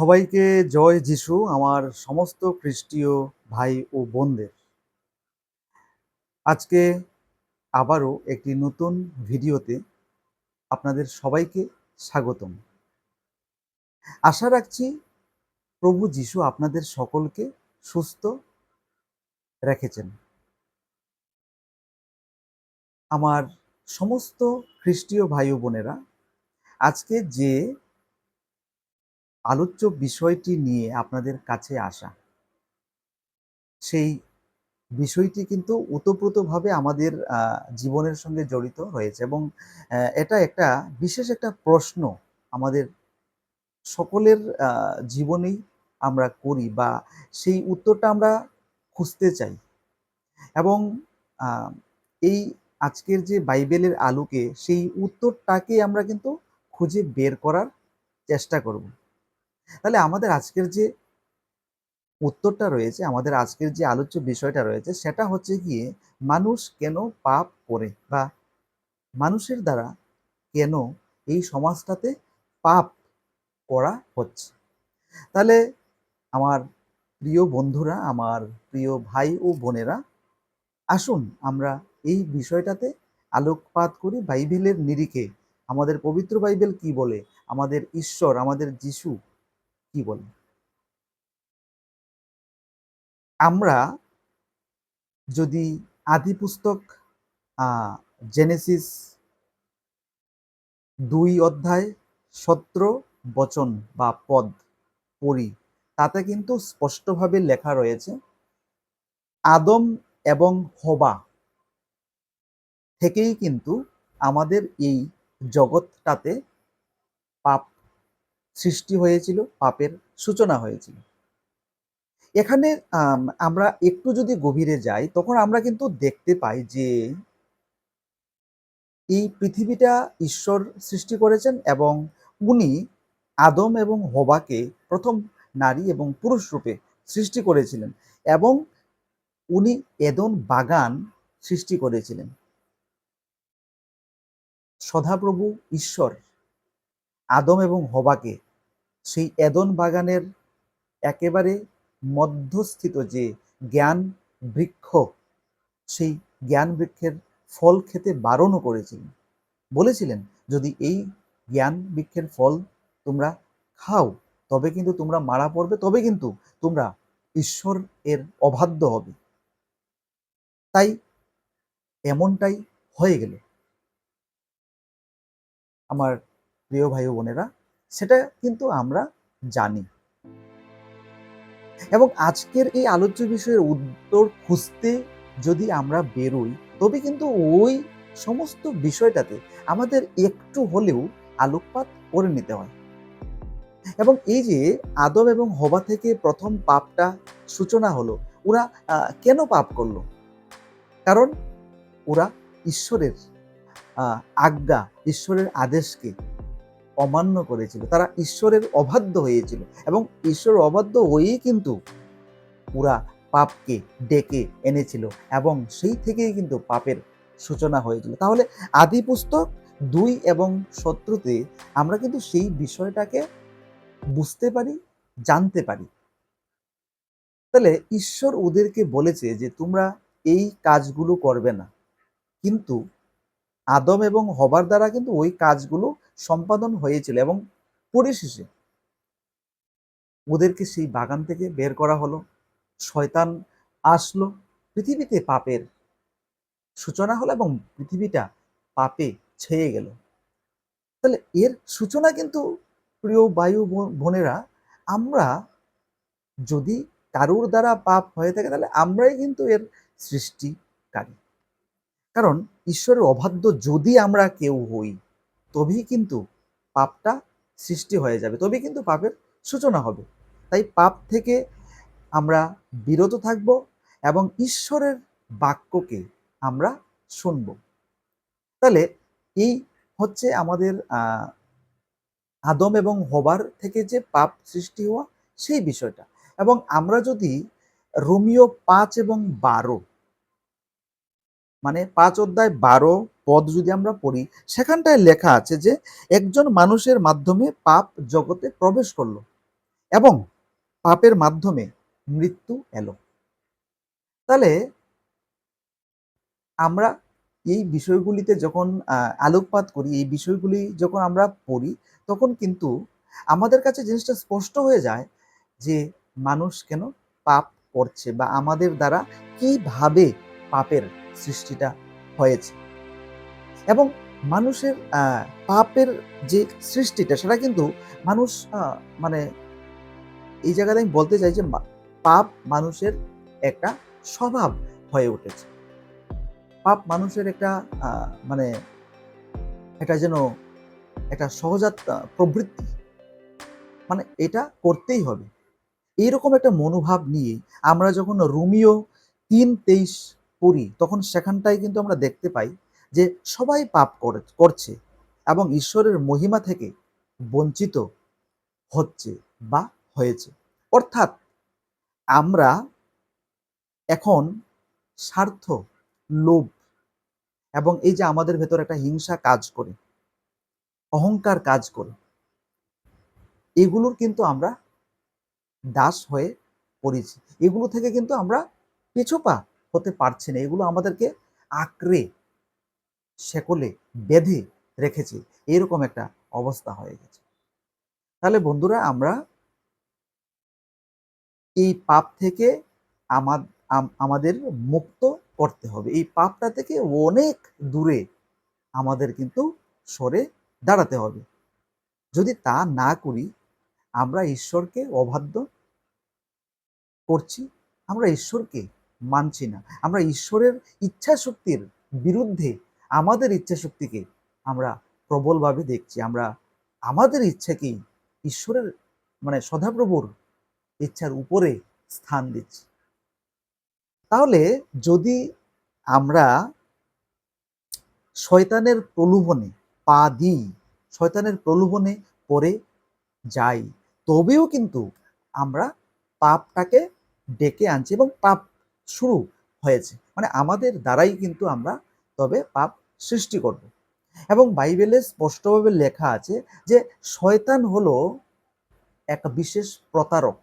সবাইকে জয় যিশু, আমার সমস্ত খ্রিস্টীয় ভাই ও বোনদের। আজকে আবারও একটি নতুন ভিডিওতে আপনাদের সবাইকে স্বাগতম। আশা রাখছি প্রভু যিশু আপনাদের সকলকে সুস্থ রেখেছেন। আমার সমস্ত খ্রিস্টীয় ভাই ও বোনেরা, আজকে যে আলোচ্য বিষয়টি নিয়ে আপনাদের কাছে আসা, সেই বিষয়টি কিন্তু ওতপ্রোতভাবে আমাদের জীবনের সঙ্গে জড়িত রয়েছে এবং এটা একটা বিশেষ একটা প্রশ্ন আমাদের সকলের জীবনেই আমরা করি বা সেই উত্তরটা আমরা খুঁজতে চাই এবং আ এই আজকের যে বাইবেলের আলোকে সেই উত্তরটাকে আমরা কিন্তু খুঁজে বের করার চেষ্টা করব। তাহলে আমাদের আজকের যে উত্তরটা রয়েছে, আমাদের আজকের যে আলোচ্য বিষয়টা রয়েছে সেটা হচ্ছে গিয়ে মানুষ কেন পাপ করে বা মানুষের দ্বারা কেন এই সমাজটাতে পাপ করা হচ্ছে। তাহলে আমার প্রিয় বন্ধুরা, আমার প্রিয় ভাই ও বোনেরা, আসুন আমরা এই বিষয়টাতে আলোকপাত করি বাইবেলের নিরিখে। আমাদের পবিত্র বাইবেল কি বলে, আমাদের ঈশ্বর, আমাদের যিশু কি বলে। আমরা যদি আদি পুস্তক জেনেসিস ২ অধ্যায় ১৭ বচন বা পদ পড়ি, তাতে কিন্তু স্পষ্টভাবে লেখা রয়েছে, আদম এবং হবা থেকেই কিন্তু আমাদের এই জগৎটাতে পাপ সৃষ্টি হয়েছিল, পাপের সূচনা হয়েছিল। এখানে আমরা একটু যদি গভীরে যাই, তখন আমরা কিন্তু দেখতে পাই যে এই পৃথিবীটা ঈশ্বর সৃষ্টি করেছেন এবং উনি আদম এবং হবাকে প্রথম নারী এবং পুরুষ রূপে সৃষ্টি করেছিলেন এবং উনি এদন বাগান সৃষ্টি করেছিলেন। সদাপ্রভু ঈশ্বর আদম এবং হবাকে সেই এদন বাগানের একেবারে মধ্যস্থিত যে জ্ঞান বৃক্ষ, সেই জ্ঞান বৃক্ষের ফল খেতে বারণও করেছিলেন। বলেছিলেন, যদি এই জ্ঞান বৃক্ষের ফল তোমরা খাও তবে কিন্তু তোমরা মারা পড়বে, তবে কিন্তু তোমরা ঈশ্বর এর অবাধ্য হবে। তাই এমনটাই হয়ে গেল আমার প্রিয় ভাই ও বোনেরা, সেটা কিন্তু আমরা জানি এবং আজকের এই আলোচ্য বিষয়ের উত্তর খুঁজতে যদি আমরা বেরোই, তবে কিন্তু ওই সমস্ত বিষয়টাতে আমাদের একটু হলেও আলোকপাত করে নিতে হয়। এবং এই যে আদম এবং হবা থেকে প্রথম পাপটা সূচনা হলো, ওরা কেন পাপ করলো? কারণ ওরা ঈশ্বরের আজ্ঞা, ঈশ্বরের আদেশকে অমান্য করেছিল। তারা ঈশ্বরের অবাধ্য হয়েছিল এবং ঈশ্বরের অবাধ্য হয়েই কিন্তু ওরা পাপকে ডেকে এনেছিল এবং সেই থেকেই কিন্তু পাপের সূচনা হয়েছিল। তাহলে আদি পুস্তক ২ এবং ১৭-তে আমরা কিন্তু সেই বিষয়টাকে বুঝতে পারি, জানতে পারি। তাহলে ঈশ্বর ওদেরকে বলেছে যে তোমরা এই কাজগুলো করবে না, কিন্তু আদম এবং হবার দ্বারা কিন্তু ওই কাজগুলো সম্পাদন হয়েছিল এবং পরিশেষে ওদেরকে সেই বাগান থেকে বের করা হলো। শয়তান আসলো, পৃথিবীতে পাপের সূচনা হলো এবং পৃথিবীটা পাপে ছেয়ে গেল। তাহলে এর সূচনা কিন্তু প্রিয় বায়ু বোনেরা, আমরা যদি কারুর দ্বারা পাপ হয়ে থাকে তাহলে আমরাই কিন্তু এর সৃষ্টিকারী। কারণ ঈশ্বরের অবাধ্য যদি আমরা কেউ হই, তবেই কিন্তু পাপটা সৃষ্টি হয়ে যাবে, তবেই কিন্তু পাপের সূচনা হবে। তাই পাপ থেকে আমরা বিরত থাকব এবং ঈশ্বরের বাক্যকে আমরা শুনব। তাহলে এই হচ্ছে আমাদের আদম এবং হবার থেকে যে পাপ সৃষ্টি হওয়া, সেই বিষয়টা। এবং আমরা যদি রোমিও ৫ এবং ১২, মানে ৫ অধ্যায় ১২ পদ যদি আমরা পড়ি, সেখানটায় লেখা আছে যে একজন মানুষের মাধ্যমে পাপ জগতে প্রবেশ করলো এবং পাপের মাধ্যমে মৃত্যু এলো। তাহলে আমরা এই বিষয়গুলিতে যখন আলোকপাত করি, এই বিষয়গুলি যখন আমরা পড়ি, তখন কিন্তু আমাদের কাছে জিনিসটা স্পষ্ট হয়ে যায় যে মানুষ কেন পাপ করছে বা আমাদের দ্বারা কিভাবে পাপের সৃষ্টিটা হয়েছে। এবং মানুষের পাপের যে সৃষ্টিটা সেটা কিন্তু মানুষ মানে এই জায়গাতে আমি বলতে চাই যে পাপ মানুষের একটা স্বভাব হয়ে উঠেছে। পাপ মানুষের একটা মানে এটা যেন একটা সহজাত প্রবৃত্তি। মানে এটা করতেই হবে। এইরকম একটা মনোভাব নিয়ে আমরা যখন রোমিও ৩:২৩ পড়ি, তখন সেখানটায় কিন্তু আমরা দেখতে পাই যে সবাই পাপ করছে এবং ঈশ্বরের মহিমা থেকে বঞ্চিত হচ্ছে বা হয়েছে। অর্থাৎ আমরা এখন স্বার্থ, লোভ এবং এই যে আমাদের ভেতর একটা হিংসা কাজ করে, অহংকার কাজ করে, এগুলোর কিন্তু আমরা দাস হয়ে পড়েছি। এগুলো থেকে কিন্তু আমরা পিছুপা হতে পারছি না। এগুলো আমাদেরকে আঁকড়ে, শেকলে বেঁধে রেখেছে। এরকম একটা অবস্থা হয়ে গেছে। তাহলে বন্ধুরা, আমরা এই পাপ থেকে আমাদের মুক্ত করতে হবে। এই পাপটা থেকে অনেক দূরে আমাদের কিন্তু সরে দাঁড়াতে হবে। যদি তা না করি, আমরা ঈশ্বরকে অবাধ্য করছি, আমরা ঈশ্বরকে মানছি না। আমরা ঈশ্বরের ইচ্ছা শক্তির বিরুদ্ধে আমাদের ইচ্ছা শক্তিকে আমরা প্রবলভাবে দেখছি। আমরা আমাদের ইচ্ছাকেই ঈশ্বরের সদাপ্রভুর ইচ্ছার উপরে স্থান দিচ্ছি। তাহলে যদি আমরা শয়তানের প্রলোভনে পা দিই, শয়তানের প্রলোভনে পড়ে যাই, তবেও কিন্তু আমরা পাপটাকে ডেকে আনছি এবং পাপ শুরু হয়েছে। আমাদের দ্বারাই কিন্তু আমরা তবে পাপ সৃষ্টি করব। এবং বাইবেলে স্পষ্টভাবে লেখা আছে যে শয়তান হলো একটা বিশেষ প্রতারক।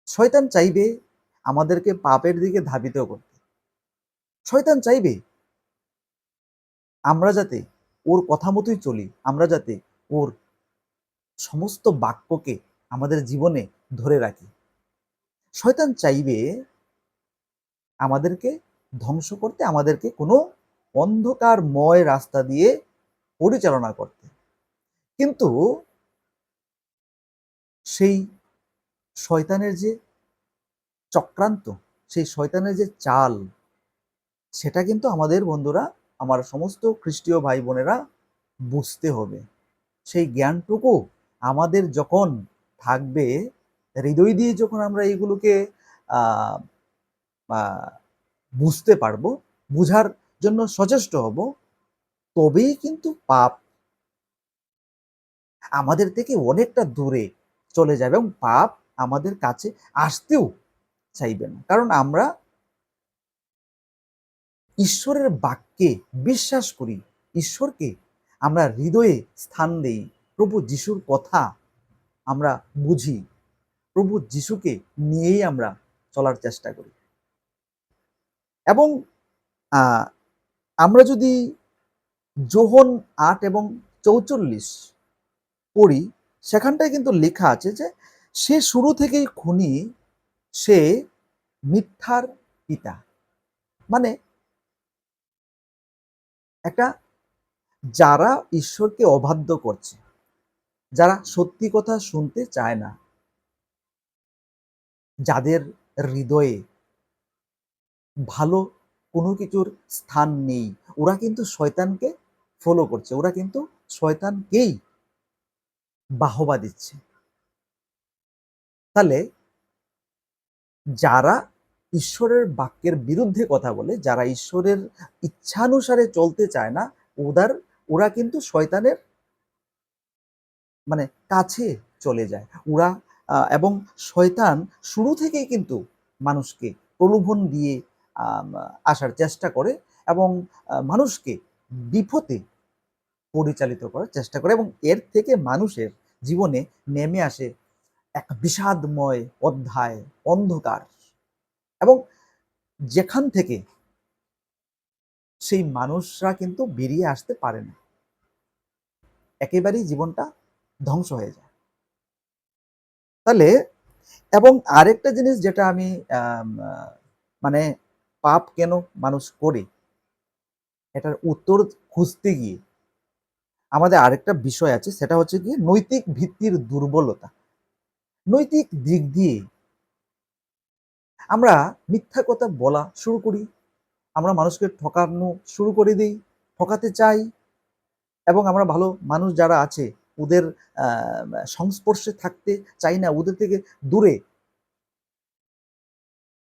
শয়তান চাইবে আমাদেরকে পাপের দিকে ধাবিত করতে। শয়তান চাইবে আমরা যাতে ওর কথা মতোই চলি, আমরা যাতে ওর সমস্ত বাক্যকে আমাদের জীবনে ধরে রাখি। শয়তান চাইবে আমাদেরকে ধ্বংস করতে, আমাদেরকে কোনো অন্ধকারময় রাস্তা দিয়ে পরিচালনা করতে। কিন্তু সেই শয়তানের যে চক্রান্ত, সেই শয়তানের যে চাল, সেটা কিন্তু আমাদের বন্ধুরা, আমার সমস্ত খ্রিস্টীয় ভাই বোনেরা বুঝতে হবে। সেই জ্ঞানটুকু আমাদের যখন থাকবে, হৃদয় দিয়ে যখন আমরা এইগুলোকে আহ বুঝতে পারবো, বুঝার জন্য সচেষ্ট হব, তবেই কিন্তু পাপ আমাদের থেকে অনেকটা দূরে চলে যাবে এবং পাপ আমাদের কাছে আসতেও চাইবে না। কারণ আমরা ঈশ্বরের বাক্যে বিশ্বাস করি, ঈশ্বরকে আমরা হৃদয়ে স্থান দেই, প্রভু যিশুর কথা আমরা বুঝি, প্রভু যিশুকে নিয়েই আমরা চলার চেষ্টা করি। এবং আমরা যদি যোহন 8:44 পড়ি, সেখানটায় কিন্তু লেখা আছে যে সে শুরু থেকেই খুনি, সে মিথ্যার পিতা। মানে একটা যারা ঈশ্বরকে অবাধ্য করছে, যারা সত্যি কথা শুনতে চায় না, যাদের হৃদয়ে ভালো কোনো কিছুর স্থান নেই, ওরা কিন্তু শয়তানকে ফলো করছে, ওরা কিন্তু শয়তানকেই বাহবা দিচ্ছে। তাহলে যারা ঈশ্বরের বাক্যের বিরুদ্ধে কথা বলে, যারা ঈশ্বরের ইচ্ছানুসারে চলতে চায় না, ওরা কিন্তু শয়তানের কাছে চলে যায়। ওরা এবং শয়তান শুরু থেকেই কিন্তু মানুষকে প্রলোভন দিয়ে আসার চেষ্টা করে এবং মানুষকে বিপথে পরিচালিত করার চেষ্টা করে এবং এর থেকে মানুষের জীবনে নেমে আসে এক বিষাদময় অধ্যায়, অন্ধকার, এবং যেখান থেকে সেই মানুষরা কিন্তু বেরিয়ে আসতে পারে না। একেবারেই জীবনটা ধ্বংস হয়ে যায়। তাহলে এবং আরেকটা জিনিস যেটা আমি মানে পাপ কেন মানুষ করে, এটার উত্তর খুঁজতে গিয়ে আমাদের আরেকটা বিষয় আছে, সেটা হচ্ছে গিয়ে নৈতিক ভিত্তির দুর্বলতা। নৈতিক দিক দিয়ে আমরা মিথ্যা কথা বলা শুরু করি, আমরা মানুষকে ঠকানো শুরু করে দিই, ঠকাতে চাই, এবং আমরা ভালো মানুষ যারা আছে ওদের সংস্পর্শে থাকতে চাই না, ওদের থেকে দূরে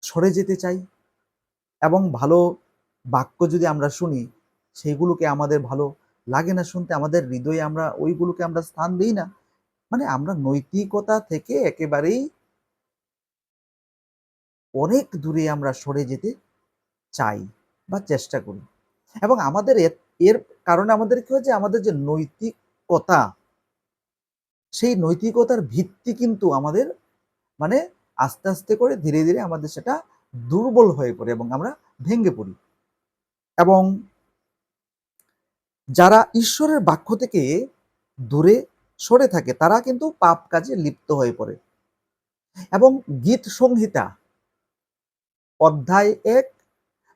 সরে যেতে চাই, এবং ভালো বাক্য যদি আমরা শুনি সেইগুলোকে আমাদের ভালো লাগে না শুনতে, আমাদের হৃদয়ে আমরা ওইগুলোকে আমরা স্থান দিই না। মানে আমরা নৈতিকতা থেকে একেবারেই অনেক দূরে আমরা সরে যেতে চাই বা চেষ্টা করি, এবং আমাদের এর কারণে আমাদের কি হয় যে আমাদের যে নৈতিকতা, সেই নৈতিকতার ভিত্তি কিন্তু আমাদের মানে আস্তে আস্তে করে ধীরে ধীরে আমাদের সেটা দুর্বল হয়ে পড়ে এবং আমরা ভেঙে পড়ি। এবং যারা ঈশ্বরের বাক্য থেকে দূরে সরে থাকে তারা কিন্তু পাপ কাজে লিপ্ত হয়ে পড়ে। এবং গীত সংহিতা অধ্যায় ১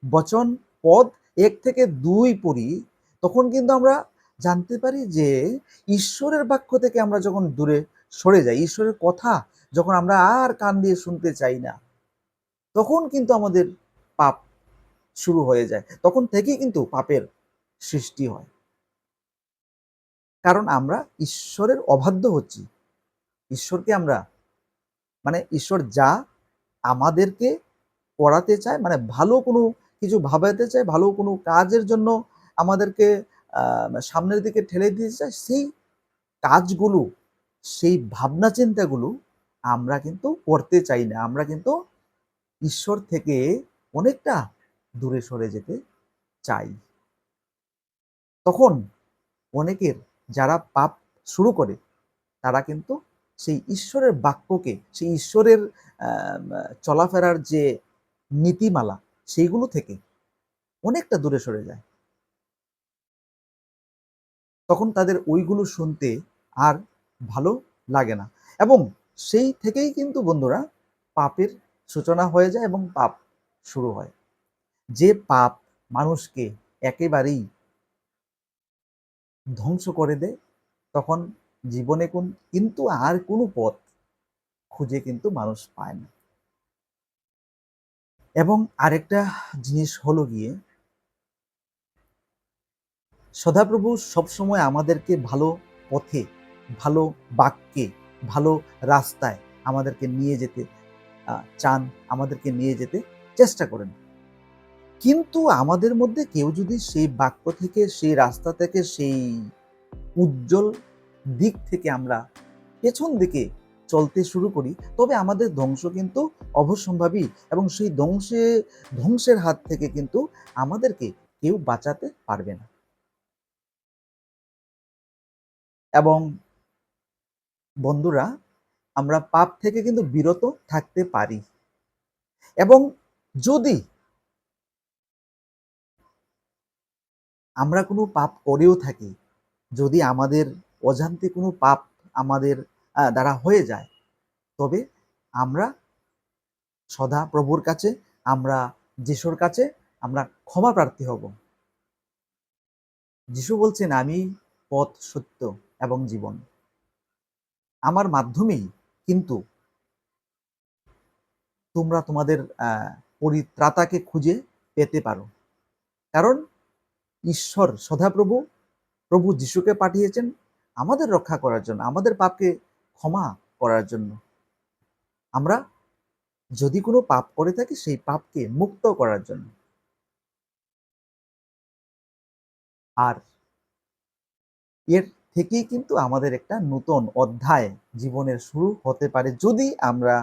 বচন পদ ১ থেকে ২ পড়ি, তখন কিন্তু আমরা জানতে পারি যে ঈশ্বরের বাক্য থেকে আমরা যখন দূরে সরে যাই, ঈশ্বরের কথা যখন আমরা আর কান দিয়ে শুনতে চাই না, তখন কিন্তু আমাদের পাপ শুরু হয়ে যায়। তখন থেকেই কিন্তু পাপের সৃষ্টি হয়। কারণ আমরা ঈশ্বরের অবাধ্য হচ্ছি। ঈশ্বরকে আমরা ঈশ্বর যা আমাদেরকে করাতে চায়, ভালো কোনো কিছু ভাবাতে চায়, ভালো কোনো কাজের জন্য আমাদেরকে সামনের দিকে ঠেলে দিতে চায়, সেই কাজগুলো, সেই ভাবনা চিন্তাগুলো আমরা কিন্তু করতে চাই না। আমরা কিন্তু ঈশ্বর থেকে অনেকটা দূরে সরে যেতে চাই। তখন অনেকের যারা পাপ শুরু করে তারা কিন্তু সেই ঈশ্বরের বাক্যকে, সেই ঈশ্বরের চলাফেরার যে নীতিমালা, সেইগুলো থেকে অনেকটা দূরে সরে যায়। তখন তাদের ওইগুলো শুনতে আর ভালো লাগে না, এবং সেই থেকেই কিন্তু বন্ধুরা পাপের সূচনা হয়ে যায় এবং পাপ শুরু হয়। যে পাপ মানুষকে একেবারেই ধ্বংস করে দেয়, তখন জীবনে কিন্তু আর কোনো পথ খুঁজে কিন্তু মানুষ পায় না। এবং আরেকটা জিনিস হলো গিয়ে, সদাপ্রভু সবসময় আমাদেরকে ভালো পথে, ভালো বাক্যে, ভালো রাস্তায় আমাদেরকে নিয়ে যেতে চান, আমাদেরকে নিয়ে যেতে চেষ্টা করেন। কিন্তু আমাদের মধ্যে কেউ যদি সেই বাক্য থেকে, সেই রাস্তা থেকে, সেই উজ্জ্বল দিক থেকে আমরা পেছন দিকে চলতে শুরু করি, তবে আমাদের ধ্বংস কিন্তু অবশ্যম্ভাবী, এবং সেই ধ্বংসের হাত থেকে কিন্তু আমাদেরকে কেউ বাঁচাতে পারবে না। এবং বন্ধুরা, আমরা পাপ থেকে কিন্তু বিরত থাকতে পারি, এবং যদি আমরা কোনো পাপ করেও থাকি, যদি আমাদের অজান্তে কোনো পাপ আমাদের দ্বারা হয়ে যায়, তবে আমরা সদা প্রভুর কাছে, আমরা যিশুর কাছে আমরা ক্ষমা প্রার্থী হব। যিশু বলছেন, আমি পথ, সত্য এবং জীবন। আমার মাধ্যমেই কিন্তু তোমরা তোমাদের পরিত্রাতাকে খুঁজে পেতে পারো। কারণ ঈশ্বর সদাপ্রভু, প্রভু যিশুকে পাঠিয়েছেন আমাদের রক্ষা করার জন্য, আমাদের পাপকে ক্ষমা করার জন্য। আমরা যদি কোনো পাপ করে থাকি, সেই পাপকে মুক্ত করার জন্য। আর এর থেকেই কিন্তু আমাদের একটা নতুন অধ্যায় জীবনের শুরু হতে পারে, যদি আমরা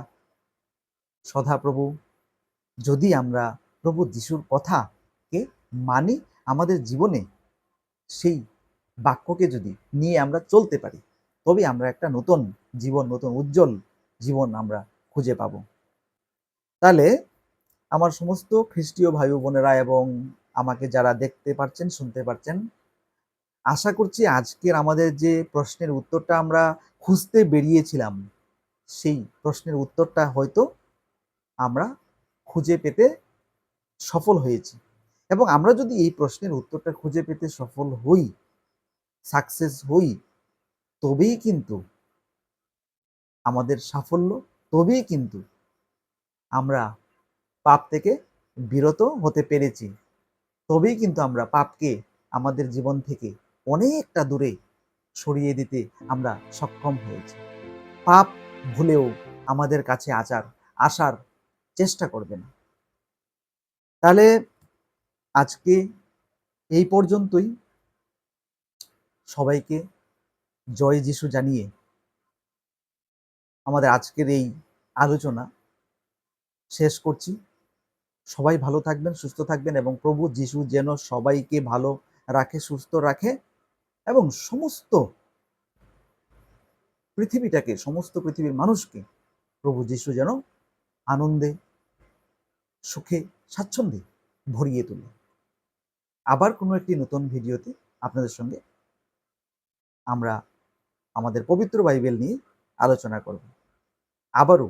সদাপ্রভু, যদি আমরা প্রভু যিশুর কথাকে মানি, আমাদের জীবনে সেই বাক্যকে যদি নিয়ে আমরা চলতে পারি। তবেই আমরা একটা নতুন জীবন, নতুন উজ্জ্বল জীবন আমরা খুঁজে পাব। তাহলে আমার সমস্ত খ্রিস্টীয় ভাই বোনেরা এবং আমাকে যারা দেখতে পাচ্ছেন, শুনতে পাচ্ছেন, আশা করছি আজকের আমাদের যে প্রশ্নের উত্তরটা আমরা খুঁজতে বেরিয়েছিলাম, সেই প্রশ্নের উত্তরটা হয়তো আমরা খুঁজে পেতে সফল হয়েছি। এবং আমরা যদি এই প্রশ্নের উত্তরটা খুঁজে পেতে সফল হই, সাকসেস হই, তবেই কিন্তু আমাদের সাফল্য, তবেই কিন্তু আমরা পাপ থেকে বিরত হতে পেরেছি, তবেই কিন্তু আমরা পাপকে আমাদের জীবন থেকে অনেকটা দূরে সরিয়ে দিতে আমরা সক্ষম হয়েছি। পাপ ভুলেও আমাদের কাছে আসার চেষ্টা করবে না। তাহলে আজকে এই পর্যন্তই। সবাইকে জয় যিশু জানিয়ে আমাদের আজকের এই আলোচনা শেষ করছি। সবাই ভালো থাকবেন, সুস্থ থাকবেন এবং প্রভু যিশু যেন সবাইকে ভালো রাখে, সুস্থ রাখে এবং সমস্ত পৃথিবীটাকে, সমস্ত পৃথিবীর মানুষকে প্রভু যিশু যেন আনন্দে, সুখে, স্বাচ্ছন্দ্যে ভরিয়ে তোলে। আবার কোনো একটি নতুন ভিডিওতে আপনাদের সঙ্গে আমরা আমাদের পবিত্র বাইবেল নিয়ে আলোচনা করব। আবারও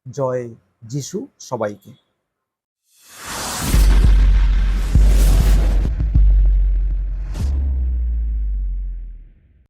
জয় যিশু সবাইকে।